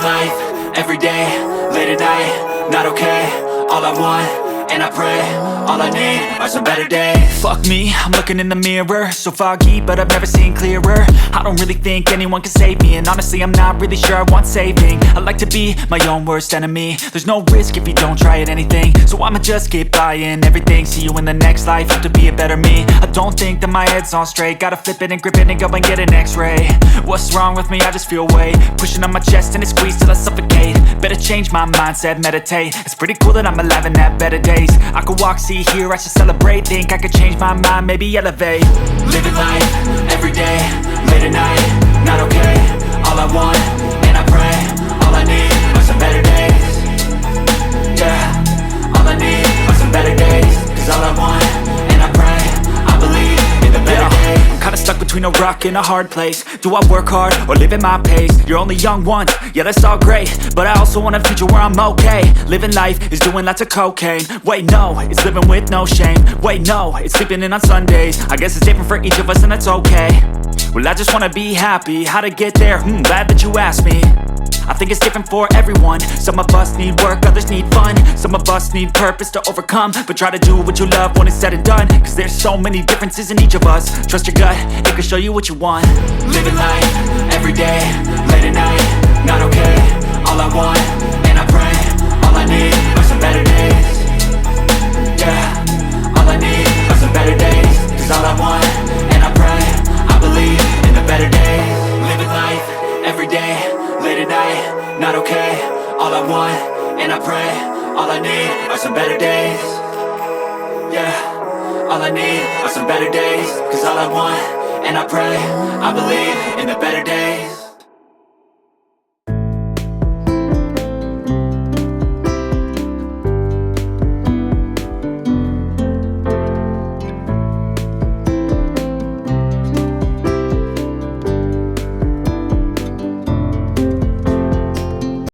life, everyday, late at night, not okay. All I want, and I pray, all I need are some better days. Fuck me, I'm looking in the mirror, so foggy, but I've never seen clearer. I don't really think anyone can save me, and honestly I'm not really sure I want saving. I like to be my own worst enemy. There's no risk if you don't try at anything, so I'ma just keep buying everything. See you in the next life, have to be a better me. I don't think that my head's on straight, gotta flip it and grip it and go and get an x-ray. What's wrong with me? I just feel weight pushing on my chest and it squeezes till I suffocate. Better change my mindset, meditate. It's pretty cool that I'm alive and have better days. I could walk, see, hear, I should celebrate. Think I could change my mind, maybe elevate. Living life, everyday, late at night, not okay. All I want, and I pray, all I need are some better days. Yeah, all I need are some better days. Cause all I want, and I pray, I believe in the better days. I'm kinda stuck between a rock and a hard place. Do I work hard or live at my pace? You're only young once, yeah that's all great, but I also want a future where I'm okay. Living life is doing lots of cocaine. Wait no, it's living with no shame. Wait no, it's sleeping in on Sundays. I guess it's different for each of us and that's okay. Well I just wanna be happy, how to get there? Glad that you asked me. I think it's different for everyone. Some of us need work, others need fun. Some of us need purpose to overcome. But try to do what you love when it's said and done. Cause there's so many differences in each of us. Trust your gut, it can show you what you want. Living life, everyday, late at night, not okay. All I want, and I pray, all I need are some better days. Yeah, all I need are some better days. Cause all I want, and I pray, I believe in the better days. Living life, everyday, late at night, not okay. All I want, and I pray, all I need are some better days. Yeah, all I need are some better days. Cause all I want, and I pray, I believe in the better days.